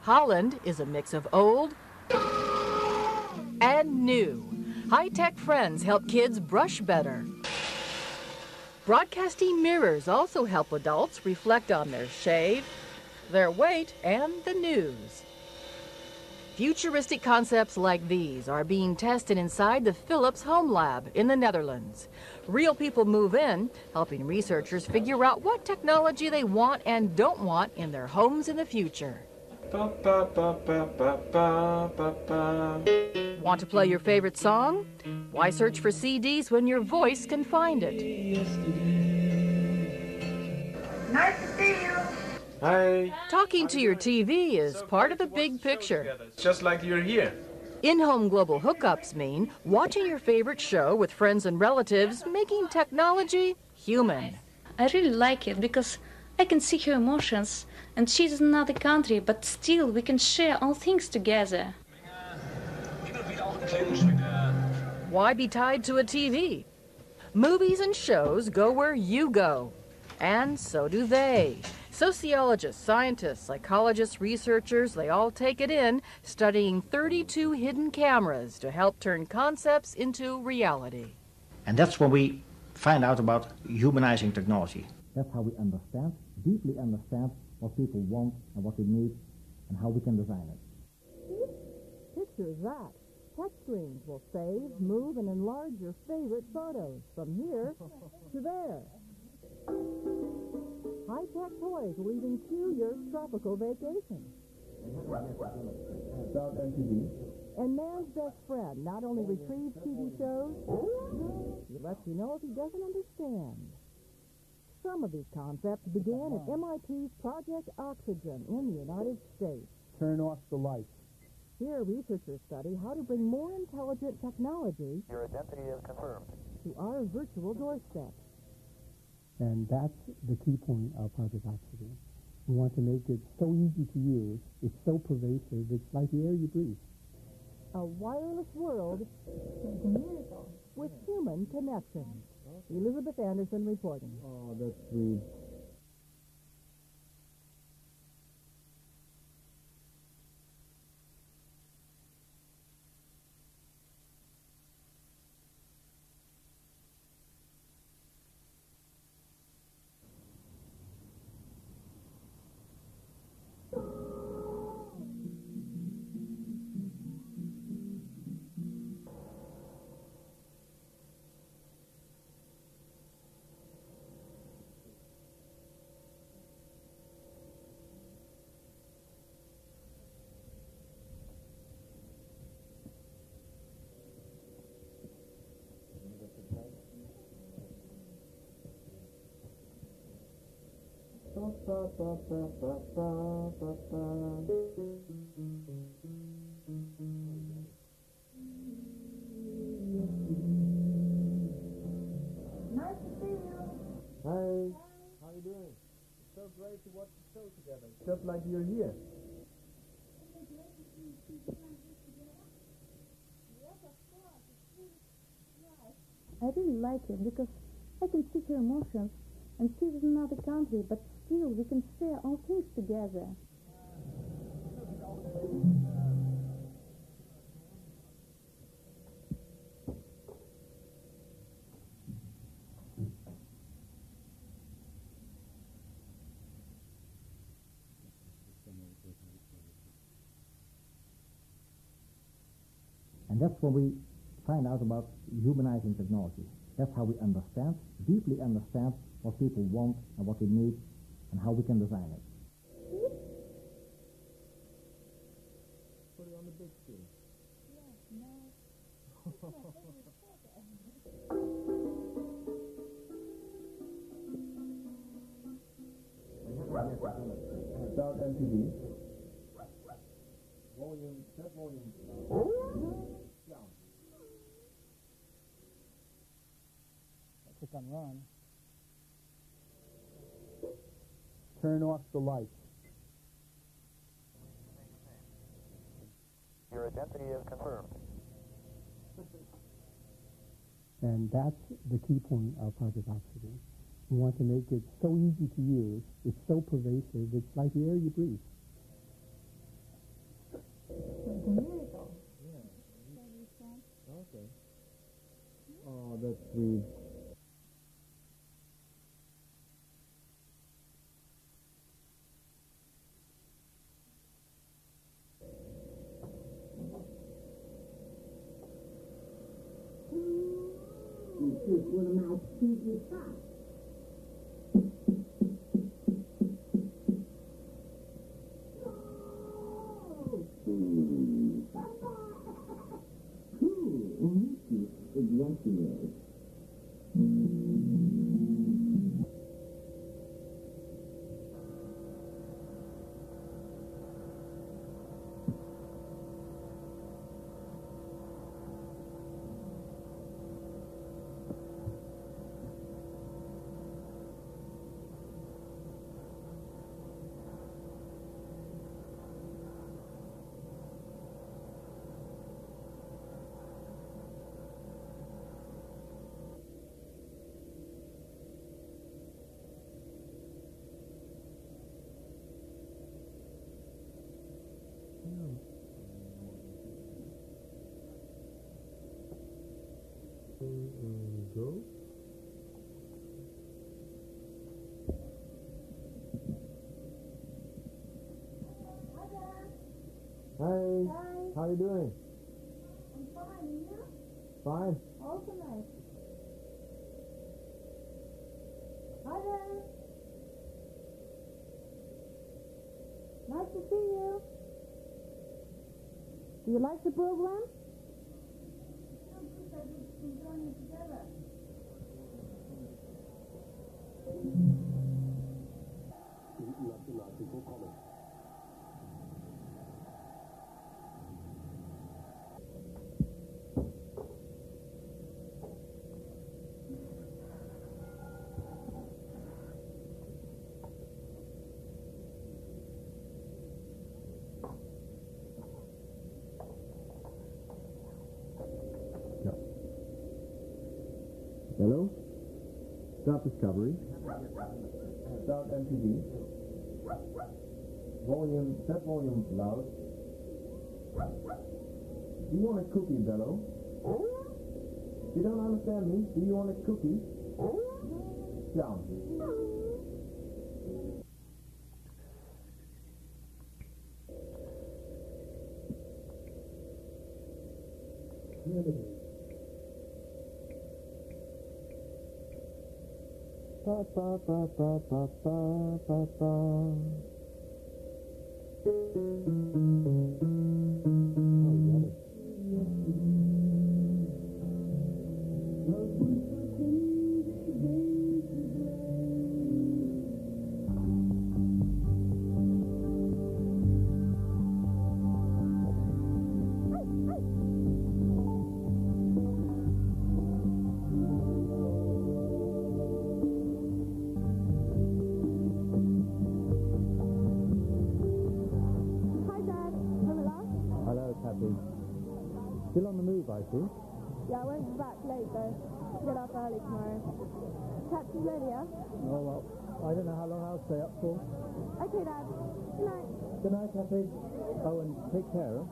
Holland is a mix of old and new. High-tech friends help kids brush better. Broadcasting mirrors also help adults reflect on their shave, their weight, and the news. Futuristic concepts like these are being tested inside the Philips HomeLab in the Netherlands. Real people move in, helping researchers figure out what technology they want and don't want in their homes in the future. Want to play your favorite song? Why search for CDs when your voice can find it? Nice to see you. Hi. Talking to your TV is part of the big picture. Just like you're here. In-home global hookups mean watching your favorite show with friends and relatives, making technology human. I really like it because I can see her emotions, and she's in another country, but still we can share all things together. Why be tied to a TV? Movies and shows go where you go, and so do they. Sociologists, scientists, psychologists, researchers, they all take it in, studying 32 hidden cameras to help turn concepts into reality. And that's when we find out about humanizing technology. That's how we understand, deeply understand, what people want and what they need and how we can design it. Picture that. Touch screens will save, move, and enlarge your favorite photos from here to there. High-tech toys will even cue your tropical vacation. And man's best friend not only retrieves TV shows, he lets you know if he doesn't understand. Some of these concepts began at MIT's Project Oxygen in the United States. Turn off the lights. Here, researchers study how to bring more intelligent technology Your identity is confirmed. to our virtual doorstep. And that's the key point of Project Oxygen. We want to make it so easy to use, it's so pervasive, it's like the air you breathe. A wireless world with human connection. Elizabeth Anderson reporting. Oh, that's sweet. Nice to see you. Hi. How you doing? It's so great to watch the show together. Just like you're here. I really like it because I can see her emotions, and she's in another country, but still we can share all things together. And that's when we find out about humanizing technology. That's how we understand, deeply understand, what people want and what they need and how we can design it. Put it on the big screen. Start MTV. Volume, set volume. Down. Click on run. Turn off the lights. Your identity is confirmed. And that's the key point of Project Oxygen. We want to make it so easy to use, it's so pervasive, it's like the air you breathe. that we Just one of my secret spots. Exactly. go. Hi. How are you doing? I'm fine, and you? Fine. Also nice. Hi there. Nice to see you. Do you like the program? So good that we can join it together. Hello? Start Discovery. Start MPD. Volume, set volume loud. Do you want a cookie, Bello? You don't understand me? Do you want a cookie? Down. Pa pa pa pa pa pa pa pa. Still on the move, I see. Yeah, I won't be back late though. Get up early tomorrow. Taxi's ready, yeah? Oh, well, I don't know how long I'll stay up for. Okay, Dad. Good night. Good night, Kathy. Oh, and take care, huh?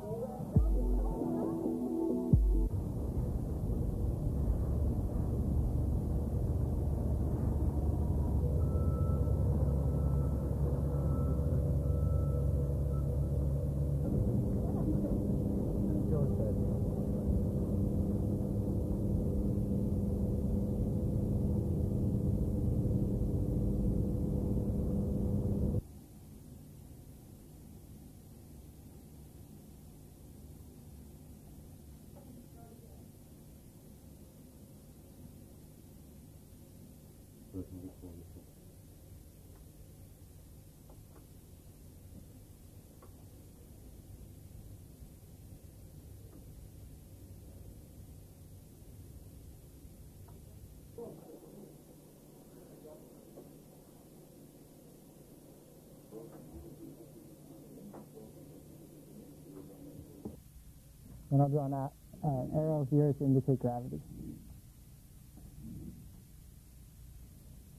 And I'll draw an arrow here to indicate gravity.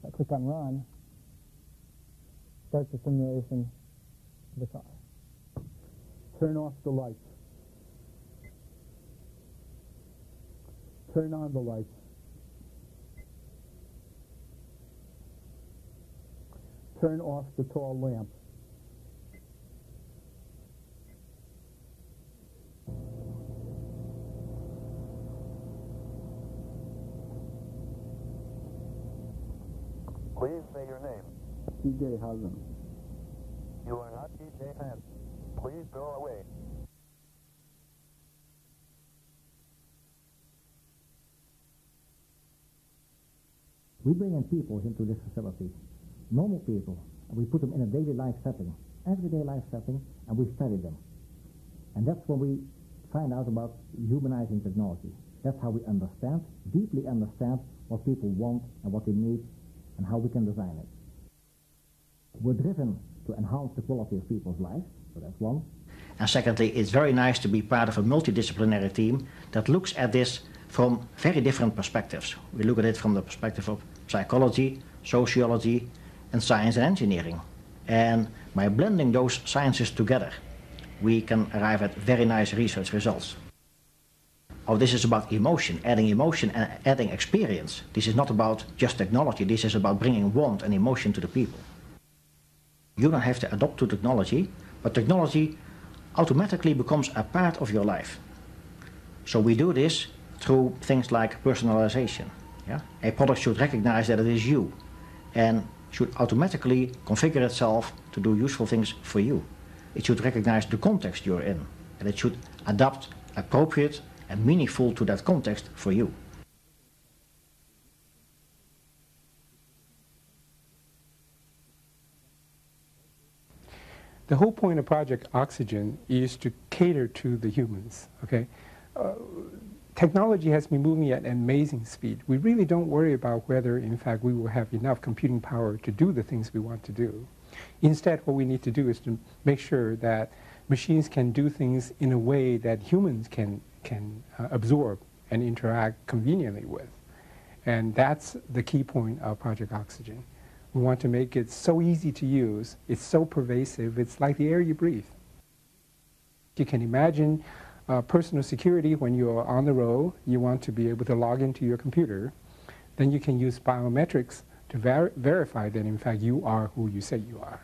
I click on Run. Start the simulation of the car. Turn off the lights. Turn on the lights. turn off the tall lamp. Please say your name. TJ Hazen. You are not T.J. Hansen. Please go away. We bring in people into this facility, normal people, and we put them in a daily life setting, everyday life setting, and we study them. And that's when we find out about humanizing technology. That's how we understand, deeply understand what people want and what they need and how we can design it. We're driven to enhance the quality of people's lives, so that's one. And secondly, it's very nice to be part of a multidisciplinary team that looks at this from very different perspectives. We look at it from the perspective of psychology, sociology, and science and engineering. And by blending those sciences together, we can arrive at very nice research results. Oh, this is about emotion and adding experience. This is not about just technology, this is about bringing warmth and emotion to the people. You don't have to adopt to technology, but technology automatically becomes a part of your life. So we do this through things like personalization. Yeah? A product should recognize that it is you and should automatically configure itself to do useful things for you. It should recognize the context you're in, and it should adapt appropriate and meaningful to that context for you. The whole point of Project Oxygen is to cater to the humans, okay? Technology has been moving at an amazing speed. We really don't worry about whether, in fact, we will have enough computing power to do the things we want to do. Instead, what we need to do is to make sure that machines can do things in a way that humans can absorb and interact conveniently with. And that's the key point of Project Oxygen. We want to make it so easy to use, it's so pervasive, it's like the air you breathe. You can imagine personal security when you're on the road, you want to be able to log into your computer, then you can use biometrics to verify that in fact you are who you say you are.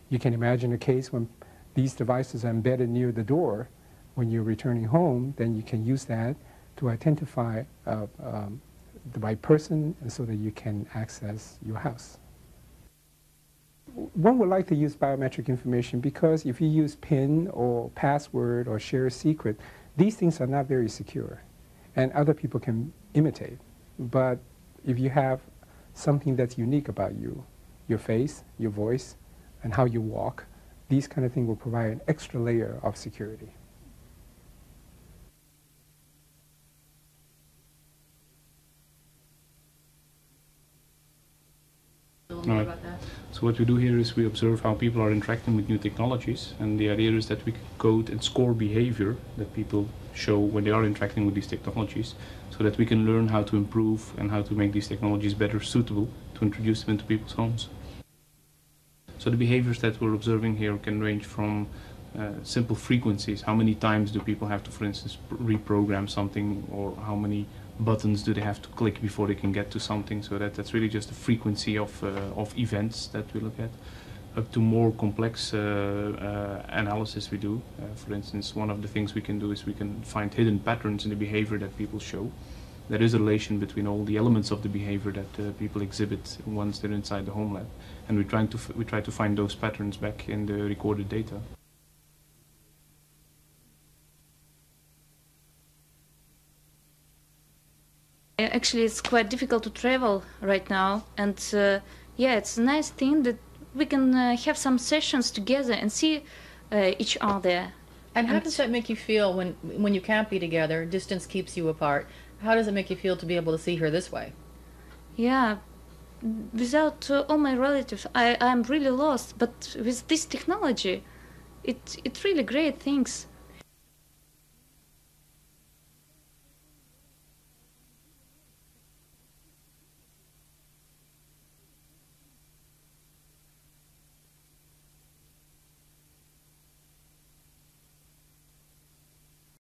You can imagine a case when these devices are embedded near the door when you're returning home, then you can use that to identify the right person and so that you can access your house. One would like to use biometric information because if you use PIN or password or share a secret, these things are not very secure and other people can imitate. But if you have something that's unique about you, your face, your voice, and how you walk, these kind of things will provide an extra layer of security. Right. So what we do here is we observe how people are interacting with new technologies, and the idea is that we code and score behavior that people show when they are interacting with these technologies, so that we can learn how to improve and how to make these technologies better suitable to introduce them into people's homes. So the behaviors that we're observing here can range from simple frequencies. How many times do people have to, for instance, reprogram something, or how many buttons do they have to click before they can get to something? So that's really just the frequency of events that we look at, up to more complex analysis we do. For instance, one of the things we can do is we can find hidden patterns in the behavior that people show. There is a relation between all the elements of the behavior that people exhibit once they're inside the HomeLab, and we try to find those patterns back in the recorded data. Actually, it's quite difficult to travel right now, and yeah, it's a nice thing that we can have some sessions together and see each other. And how does that make you feel when you can't be together, distance keeps you apart? How does it make you feel to be able to see her this way? Yeah, without all my relatives, I'm really lost, but with this technology, it's really great things.